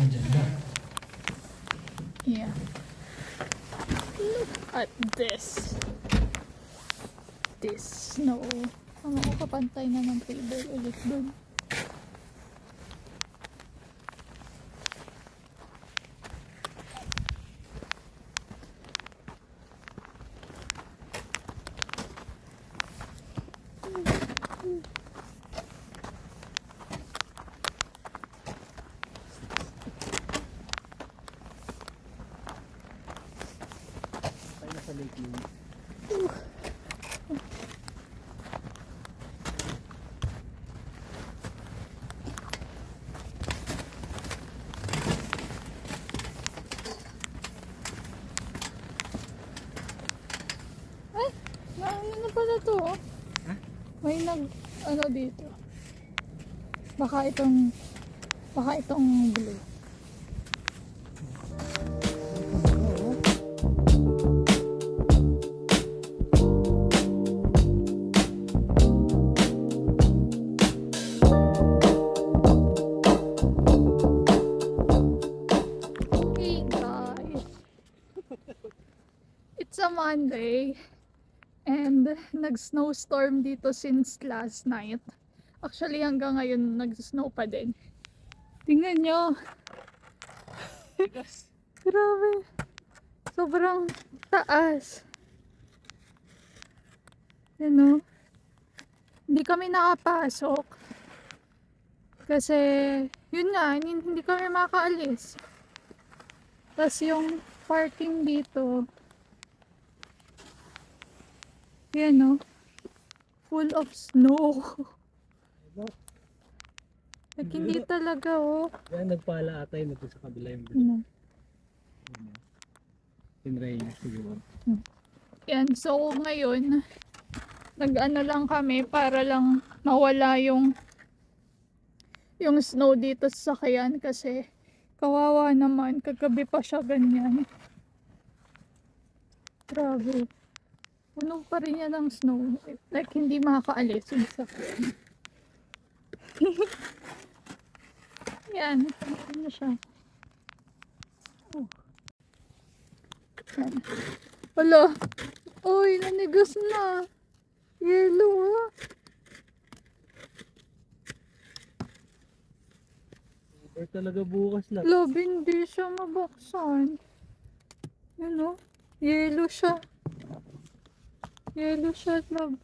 Nandiyan na. Yeah. Look at this. This snow. Ano ko kapantay na ng table ulit dun. Tayo na sa lake yun. Ay! Ano na pala to? Oh? Ha? May ano dito. Baka itong blue. Hey guys. It's a Monday. And nag-snowstorm dito since last night. Actually, hanggang ngayon nag-snow pa din. Tingnan nyo. Grabe. Sobrang taas. Yan o. Hindi kami nakapasok. Kasi, yun nga, hindi kami makaalis. Tapos yung parking dito, yan o. Full of snow. Like, hindi talaga oh. Yan, nagpala ata yun. Ito sa kabila yung Ano? Tinry niya siguro. Yan, so ngayon, nag-ano lang kami para lang mawala yung snow dito sa sakyan kasi kawawa naman, kagabi pa siya ganyan. Grabe. Puno pa rin yan ng snow. Like, hindi makakaalis yung sakyan. Yan, ano siya. Oh. Yan. Wala. Uy, nanigas na. Yellow ah. Or talaga bukas lang. Love, hindi siya mabuksan. Yun o. Yellow siya. Yellow siya, love.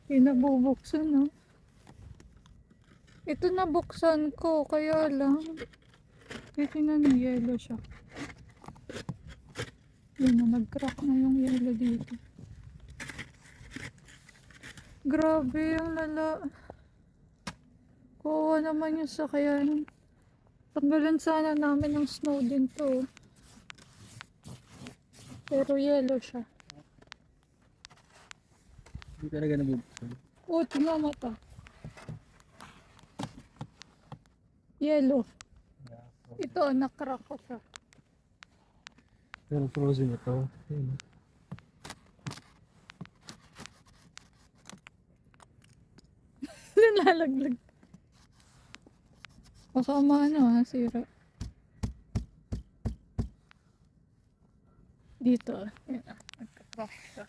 Hindi nabubuksan o. Ito nabuksan ko, kaya lang. Tingnan mo, yellow siya. Yun na, nag-crack na yung yellow dito. Grabe yung lala. Kuha naman yung sakyan. Tanggalan sana namin ng snow din to. Pero yellow siya. Hindi talaga nabubuksan. Oh, tingnan mo to. Yellow. Ito, nakrack ko siya. Pero frozen ito. Ayun. Nalalaglag. Baka maano ha, sira. Dito. Yan ah, nagka-crack siya.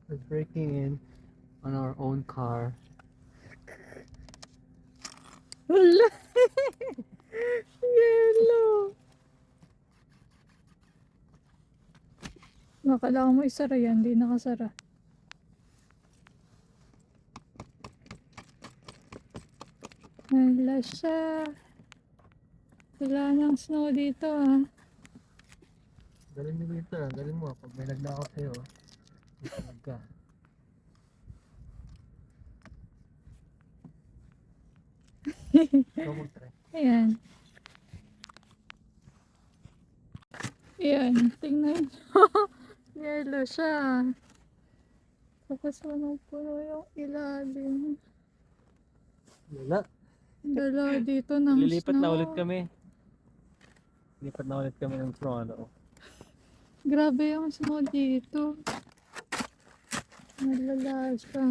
We're breaking in on our own car. Wala. Yellow. Kailangan mo isara yan, hindi nakasara. Wala siya. Wala ng snow dito ah. Galing mo dito. Galing mo. Pag may nagnakaw sa'yo, isunod ka. Ikaw mag-try. Ayan. Ayan, tingnan nyo. Yellow siya. Tapos puno yung ilalim. Wala. Dala dito ng Lilipat na snow. ulit kami. Lipat na ulit kami ng Toronto. Grabe yung snow dito. Malalas pa.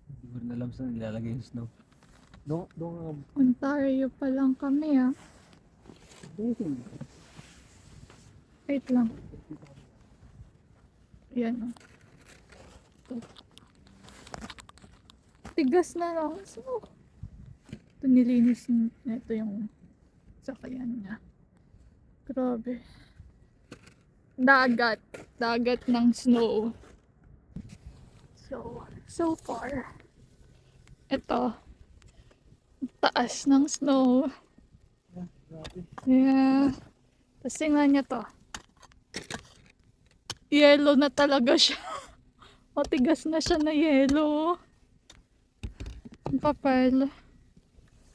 Hindi ko rin alam saan nilalagay yung snow. Doon Ontario pa lang kami ah. Wait lang. Ayan oh. Ito. Tigas na lang. So, ito nilinis na ito yung sakayan niya. Grabe. Dagat. Dagat ng snow. So far. Ito. Taas ng snow. Yeah. Tapos tingnan niya to. Yellow na talaga siya. Matigas na siya na yellow. Ang kapal.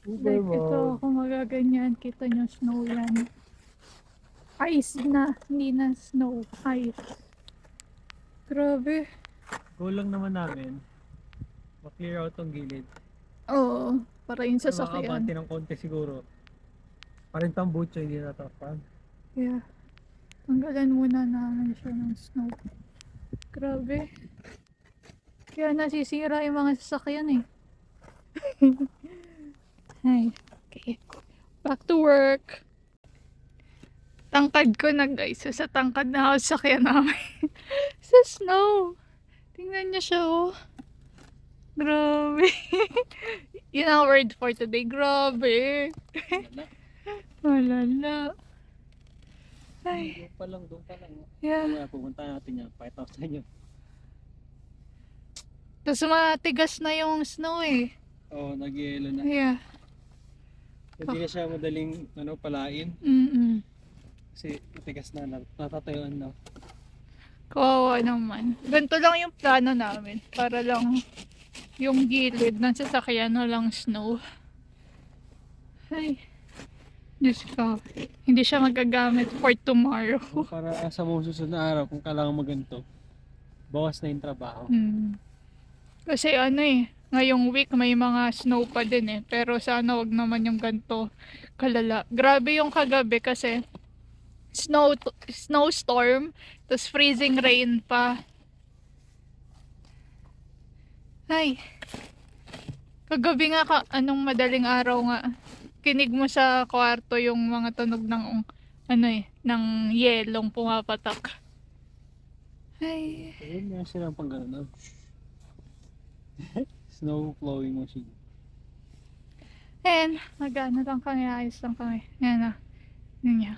Like ito, kung magaganyan, kita nyo snow yan. Ice na, hindi na snow. Ice. Grabe. Goal lang naman namin. Ma-clear out tong gilid. Oo, para yung sasakyan. Makakabante ng konti siguro. Parang tambucho hindi natapan. Yeah. Tanggalan muna namin siya ng snow. Grabe. Kaya nasisira yung mga sasakyan eh. Ay, okay. Back to work. Tangkad ko na guys. Sa tangkad na ako sasakyan namin. Sa snow. Tingnan niyo siya oh. Grabe. Yun ang word for today. Grabe. Malala. Ay. Doon pa lang. Yeah. Kaya pupunta natin yan. Pakita ko sa inyo. Tapos matigas na yung snow eh. Oo, nag-yelo na. Yeah. Hindi na siya madaling palain. Kasi matigas na, natatayuan na. Kawawa naman. Ganito lang yung plano namin. Para lang yung gilid ng sasakyan walang snow. Ay. Diyos ko. Hindi siya magagamit for tomorrow. Para sa mga susunod na araw, kung kailangan mo ganito, bawas na yung trabaho. Kasi ano eh, ngayong week may mga snow pa din eh. Pero sana wag naman yung ganito kalala. Grabe yung kagabi kasi snowstorm, tapos freezing rain pa. Ay. Kagabi nga anong madaling araw nga. Kinig mo sa kwarto yung mga tunog ng ng yelong pumapatak. Ay. Ayun na silang pang gano'n. Snow flowing machine. And, mag-ano lang kami, ayos lang kami. Yan na. Yan niya.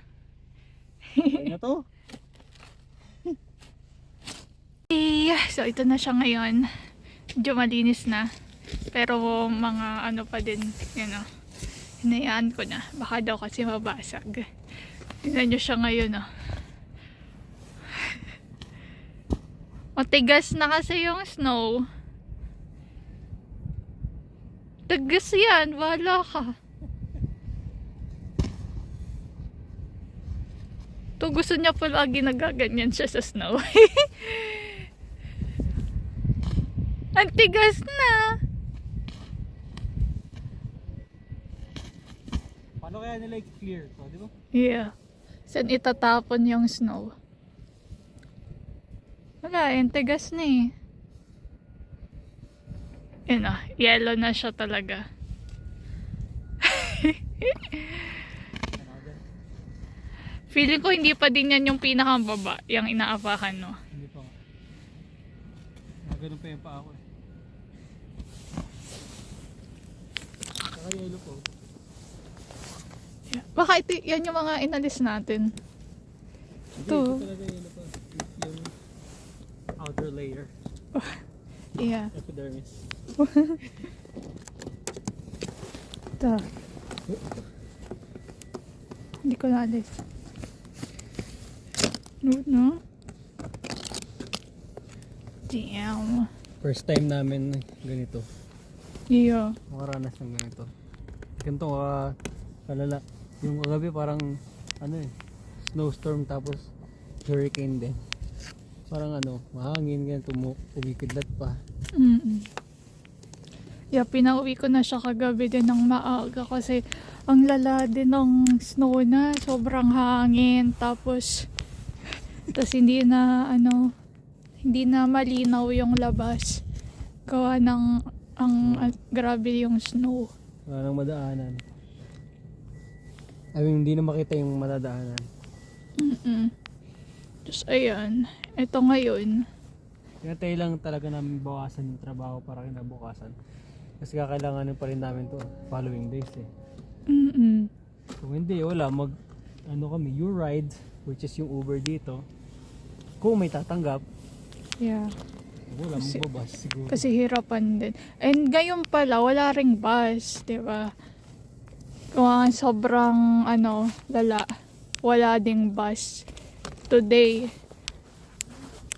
Ayun na to. So, ito na siya ngayon. Medyo malinis na. Pero, mga ano pa din. Yan o. Hinayaan ko na. Baka daw kasi mabasag. Tingnan nyo siya ngayon o. Matigas na kasi yung snow. Tigas yan. Wala ka. To gusto niya pa lagi nagaganyan siya sa snow. Ang tigas na. Paano kaya nila i-clear to, di ba? Yeah. Saan itatapon yung snow? Wala, yung tigas na eh. Yun o, yellow na siya talaga. Feeling ko hindi pa din yan yung pinakababa, yung inaapakan no. Hindi pa. Ganun pa yung paa ko eh. Saka yellow po. Yeah. Baka ito, yan yung mga inalis natin. Hindi, Ito. ito talaga yellow po. Yung outer layer. Yeah. Epidermis. Ito. Hindi ko naalis. No? Damn. First time namin ganito. Yeah. Makaranas ng ganito. Ganito kalala. Yung kagabi parang snowstorm tapos hurricane din. Parang mahangin ganito, umikidlat pa. Yeah, pinauwi ko na siya kagabi din ng maaga kasi ang lala din ng snow na, sobrang hangin, tapos hindi na hindi na malinaw yung labas. Gawa ng grabe yung snow. Wala nang madaanan. I mean, hindi na makita yung madadaanan. Tapos ayan, ito ngayon. Tinatay lang talaga namin bawasan yung trabaho para kinabukasan. Kasi kakailanganin pa rin namin to following days eh. Kung hindi, wala. Kami, you ride, which is yung Uber dito. Kung may tatanggap, Yeah. wala magbabas siguro. Kasi hirapan din. And ngayon pala, wala ring bus, di ba? Kung sobrang, lala. Wala ding bus today.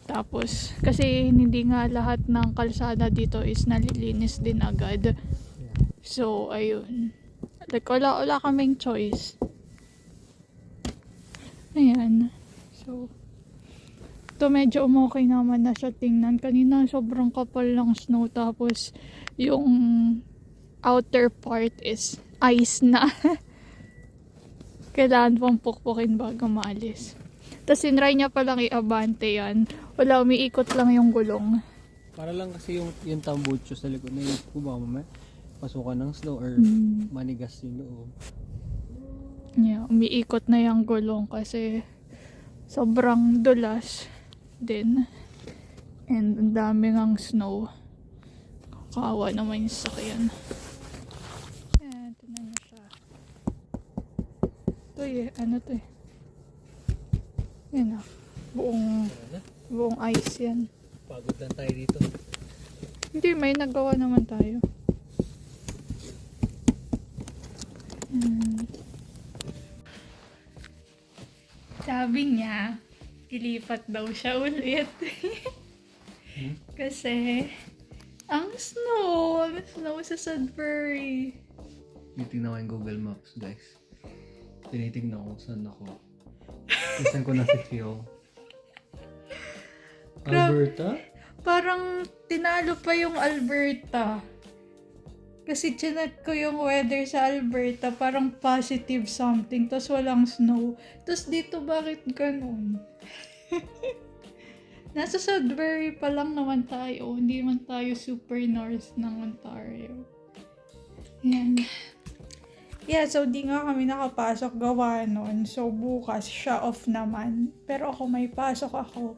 Tapos, kasi hindi nga lahat ng kalsada dito is nalilinis din agad. So, ayun. Like, wala kaming choice. Ayan. So, ito medyo umokay naman na siya tingnan. Kanina sobrang kapal ng snow. Tapos, yung outer part is ice na. Kailangan pang pukpukin bago maalis. Tapos sinry niya palang i-abante yan. Wala, umiikot lang yung gulong. Para lang kasi yung tambucho sa likod na yung kumama, pasukan ng snow or manigas yung loob. Yeah, umiikot na yung gulong kasi sobrang dulas din. And ang dami ng snow. Kawawa naman yung sakyan. Ayan, tinan niyo siya. Ito ano to eh. Yan buong ice yan. Pagod lang tayo dito. Hindi, may nagawa naman tayo. Sabi niya, ilipat daw siya ulit. Kasi, ang snow sa Sudbury. Tinitingnan ko yung Google Maps, guys. Tinitingnan ko saan ako. Saan ko na si Phil. Alberta? Parang tinalo pa yung Alberta. Kasi chinek ko yung weather sa Alberta, parang positive something, tapos walang snow. Tapos dito, bakit ganun? Nasa Sudbury pa lang naman tayo, hindi man tayo super north ng Ontario. Yan. Yeah, so di nga kami nakapasok gawa nun. So bukas, siya off naman. Pero ako may pasok ako.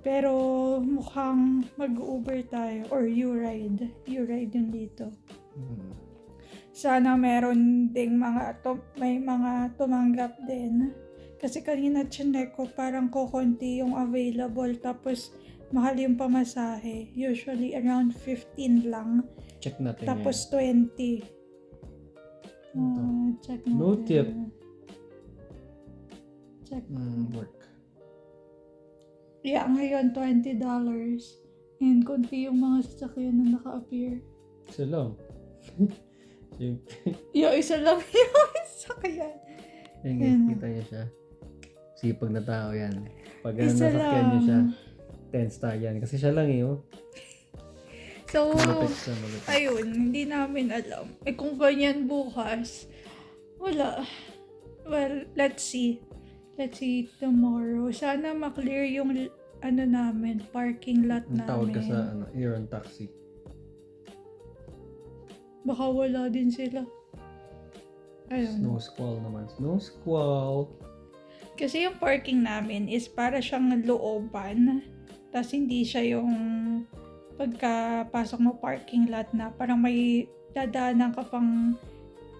Pero mukhang mag-Uber tayo. Or you ride. You ride yun dito. Sana meron ding may mga tumanggap din. Kasi kanina chinek ko parang kukunti yung available. Tapos mahal yung pamasahe. Usually around 15 lang. Check natin Tapos 20. Check natin. No tip. Check. Work. Yeah, ngayon $20. And konti yung mga sasakyan na naka-appear. Isa lang. Yung isa lang yung sasakyan. Yan guys, kita niya siya. Sipag na tao yan. Pag Isa nasakyan niya lang. siya, 10 star yan. Kasi siya lang eh, oh. So, Malapit siya, malapit. ayun, hindi namin alam. Kung ganyan bukas, wala. Well, let's see. Let's see tomorrow. Sana maklear yung namin, parking lot Ang namin. tawag ka sa Aeron Taxi. Baka wala din sila. Ayun. Snow squall naman. Snow squall. Kasi yung parking namin is para siyang looban. Tapos hindi siya yung pagkapasok mo parking lot na parang may dadaanan ka pang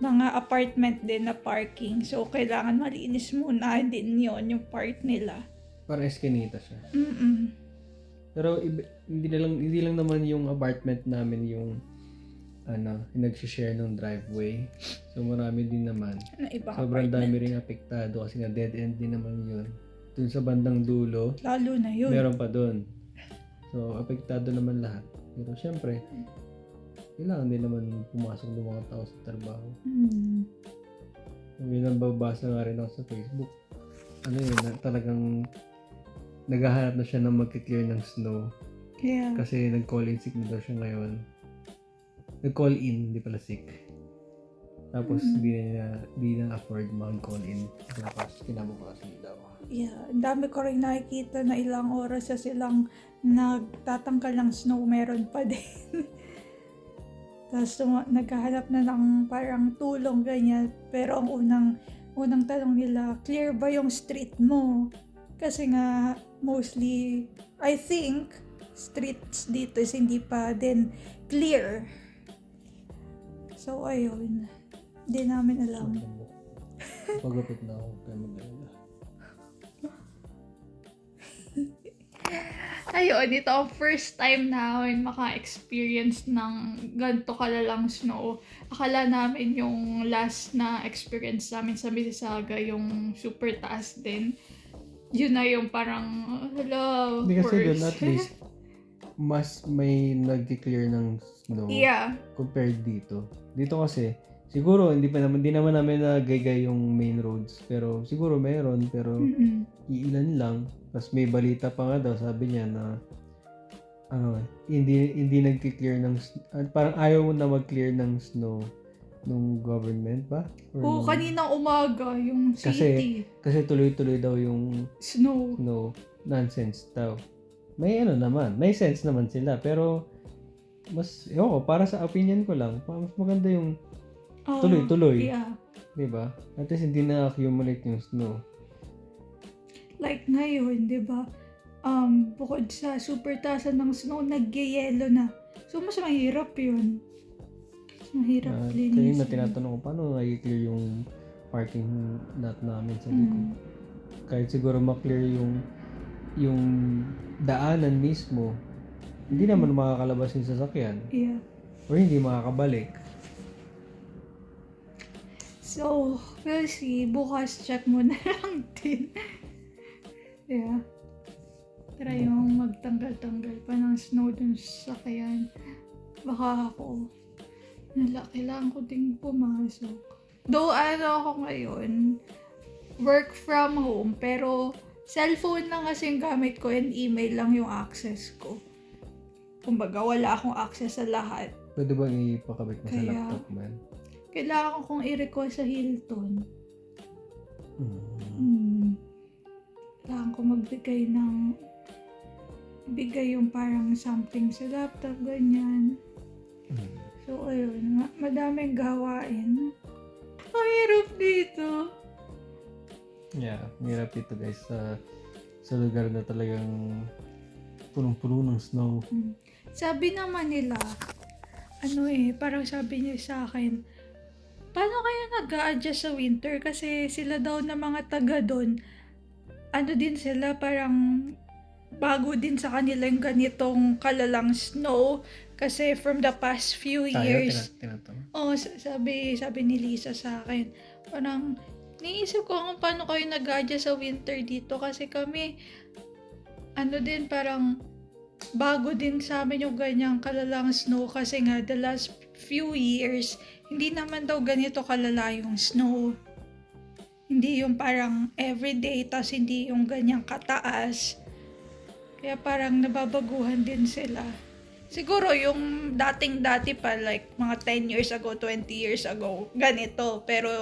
mga apartment din na parking. So, kailangan malinis muna din yon yung part nila. Parang eskinita siya. Mm-mm. Pero hindi lang naman yung apartment namin yung nag-share ng driveway. So marami din naman. Na ibang Sobrang apartment. dami ring apektado kasi nga dead end din naman yun. Dun sa bandang dulo, Lalo na yun. meron pa dun. So apektado naman lahat. Pero syempre, kailangan din naman pumasok ng mga tao sa trabaho. May nababasa nga rin ako sa Facebook. Talagang naghahanap na siya ng mag-clear ng snow. Yeah. Kasi nag-call in sick na daw siya ngayon. nag-call in, hindi pala sick. Tapos di na afford mag-call in. Tapos kinabukasan daw. Yeah, ang dami ko rin nakikita na ilang oras sa silang nagtatangkal ng snow, meron pa din. Tapos naghahanap na ng parang tulong ganyan. Pero ang unang tanong nila, clear ba yung street mo? Kasi nga, mostly, I think, streets dito is hindi pa din clear. So, ayun. Hindi namin alam. Pagupit na ako kaya mag-alala. Ayun, ito ang first time namin maka-experience ng ganito kalalang snow. Akala namin yung last na experience namin sa Mississauga, yung super taas din. Yun na yung parang, hello, Hindi kasi doon worse. at least mas may nag-clear ng snow Yeah. compared dito. Dito kasi siguro hindi naman namin nagagay yung main roads, pero siguro meron, pero iilan lang. Tapos may balita pa nga daw, sabi niya na hindi nag-clear ng parang ayaw na mag-clear ng snow nung government ba? Oo, kaninang umaga, yung city. Kasi tuloy-tuloy daw yung Snow. nonsense daw. May naman, may sense naman sila, pero mas, para sa opinion ko lang, mas maganda yung tuloy-tuloy. Yeah. Diba? At least hindi na-accumulate yung snow. Like ngayon, di ba? Bukod sa super taasan ng snow, nag-yellow na. So, mas mahirap yun. Mas mahirap Kaya linisin. na tinatanong ko, paano nag-clear yung parking lot namin sa likod? Kahit siguro ma-clear yung daanan mismo, hindi naman makakalabas yung sasakyan. Yeah. Or hindi makakabalik. So, we'll see. Bukas check mo na lang din. Yeah. Try yung magtanggal-tanggal pa ng snow dun sa sasakyan. Baka ako, kailangan ko ding pumasok. Though ako ngayon, work from home, pero cellphone lang kasi yung gamit ko and email lang yung access ko. Kumbaga, wala akong access sa lahat. Pwede bang ipakabit mo sa Kaya, laptop man? Kailangan kong i-request sa Hilton. Kailangan ko bigay yung parang something sa laptop, ganyan. So, ayun. Madaming gawain. Ang hirap dito. Yeah, hirap dito guys sa lugar na talagang punong-puno ng snow. Sabi naman nila, parang sabi niya sa akin, paano kayo nag-a-adjust sa winter? Kasi sila daw na mga taga doon, din sila, parang bago din sa kanila yung ganitong kalalang snow. Kasi from the past few years, sabi ni Lisa sa akin, parang niisip ko kung paano kayo nag-adjust sa winter dito. Kasi kami, din parang bago din sa amin yung ganyang kalalang snow. Kasi nga, the last few years, hindi naman daw ganito kalala yung snow. Hindi yung parang everyday, tas hindi yung ganyang kataas. Kaya parang nababaguhan din sila. Siguro yung dating-dati pa, like mga 10 years ago, 20 years ago, ganito. Pero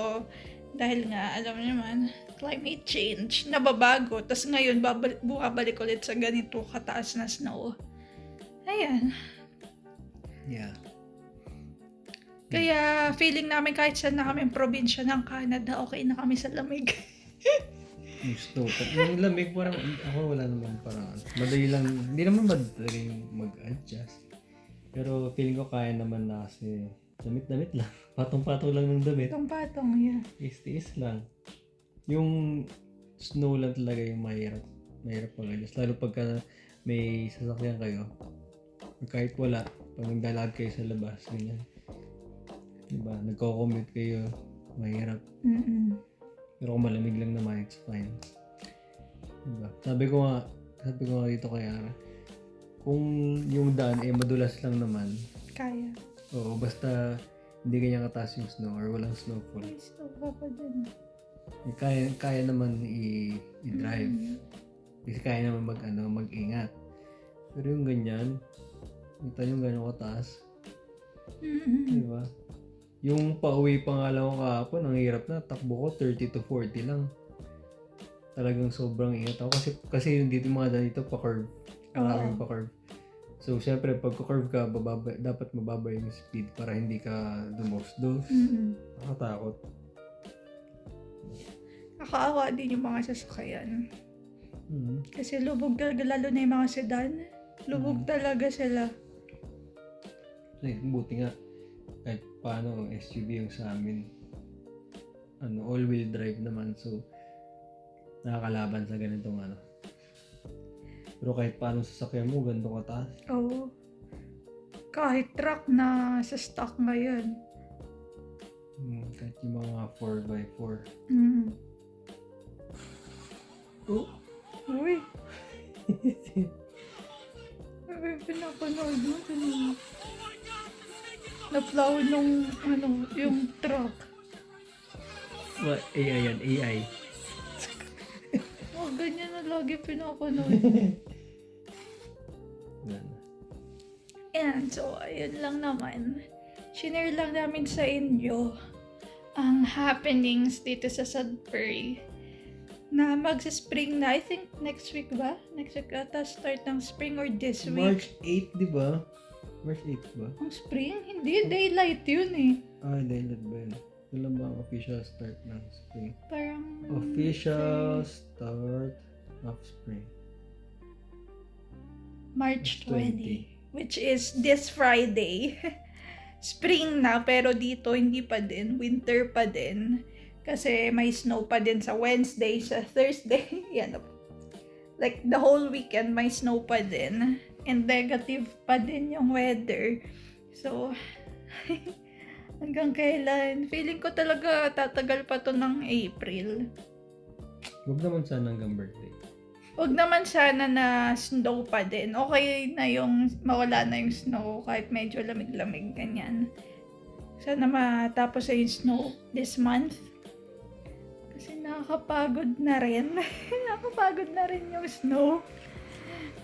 dahil nga, alam mo naman, climate change, nababago. Tas ngayon, bumabalik ulit sa ganito kataas na snow. Ayan. Yeah. Kaya feeling namin kahit saan na kami probinsya ng Canada, okay na kami sa lamig. Yung snow. Yung lamig parang, ako wala naman parang, madali lang, hindi naman madali mag-adjust. Pero feeling ko kaya naman na kasi damit-damit lang. Patong-patong lang ng damit. Patong-patong, yeah. Tiis-tiis lang. Yung snow lang talaga yung mahirap. Mahirap mag-adjust. Lalo pagka may sasakyan kayo. Kahit wala, pag nagdalag kayo sa labas, ganyan. Diba? Nagko-commute kayo, mahirap. Pero kung malamig lang naman, it's fine. Diba? Sabi ko nga dito kay Ara, kung yung daan madulas lang naman, Kaya. oo, basta hindi ganyan kataas yung snow or walang snowfall. May snow pa din. Kaya naman i-drive. Kasi kaya naman mag-ingat. Pero yung ganyan, kita yung gano'ng kataas, Di ba? Yung pauwi pa nga lang ako kahapon, ang hirap na. Takbo ko 30 to 40 lang. Talagang sobrang ingat ako. Kasi yung dito mga dito pa-curve. Maraming pa-curve. So, syempre, pagka-curve ka, dapat mababa yung speed para hindi ka dumos-dos. Nakatakot. Nakakaawa din yung mga sasakyan. Kasi lubog talaga, lalo na yung mga sedan. Lubog talaga sila. Buti nga, kahit paano SUV yung sa amin. All-wheel drive naman. So, nakakalaban sa ganitong Pero kahit paano sasakyan mo, ganito kataas. Oo. Kahit truck na sa stock ngayon. Kahit yung mga 4x4. Oh! Uy! Ay, pinapanood mo. Naplow nung, yung truck. What? AI yan, AI. Oh, ganyan na lagi pinapanood. And so, ayun lang naman. Shinare lang namin sa inyo ang happenings dito sa Sudbury. Na magsa-spring na. I think next week ba? Next week ata start ng spring or this week. March 8, di ba? March 8 ba? Ang spring? Hindi. Daylight yun eh. Daylight ba yun? Yun lang ba ang official start ng spring? Parang... Official start of spring. March 20. Which is this Friday. Spring na, pero dito hindi pa din. Winter pa din. Kasi may snow pa din sa Wednesday, sa Thursday. Yan. Like, the whole weekend may snow pa din. And negative pa din yung weather. So, hanggang kailan? Feeling ko talaga tatagal pa to ng April. Huwag naman sana hanggang birthday. Huwag naman sana na snow pa din. Okay na yung mawala na yung snow kahit medyo lamig-lamig ganyan. Sana matapos na yung snow this month. Kasi nakakapagod na rin. Nakakapagod na rin yung snow.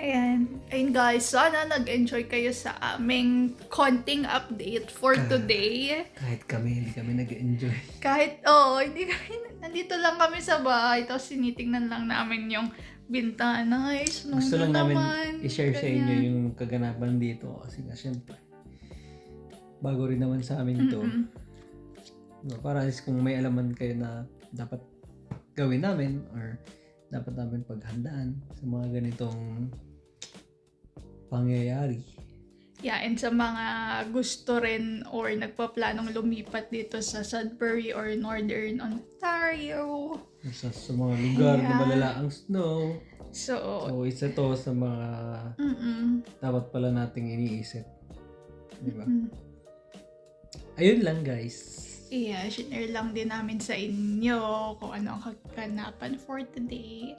Ayan. Ayun guys, sana nag-enjoy kayo sa aming konting update for today. Kahit kami, hindi kami nag-enjoy. Hindi kami, nandito lang kami sa bahay, tapos sinitingnan lang namin yung bintana, snow Gusto lang na namin naman. i-share sa inyo yung kaganapan dito kasi nga syempre bago rin naman sa amin to. Para kung may alaman kayo na dapat gawin namin or dapat namin paghandaan sa mga ganitong pangyayari. Yeah, and sa mga gusto rin or nagpaplanong lumipat dito sa Sudbury or Northern Ontario. Sa mga lugar na malala ang snow. So isa to sa mga dapat pala nating iniisip. Diba? Ayun lang guys. Yeah, share lang din namin sa inyo kung ano ang kaganapan for today.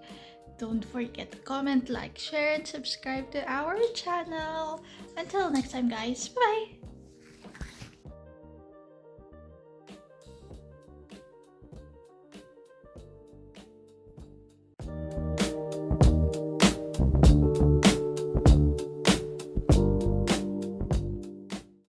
Don't forget to comment, like, share, and subscribe to our channel. Until next time guys, bye!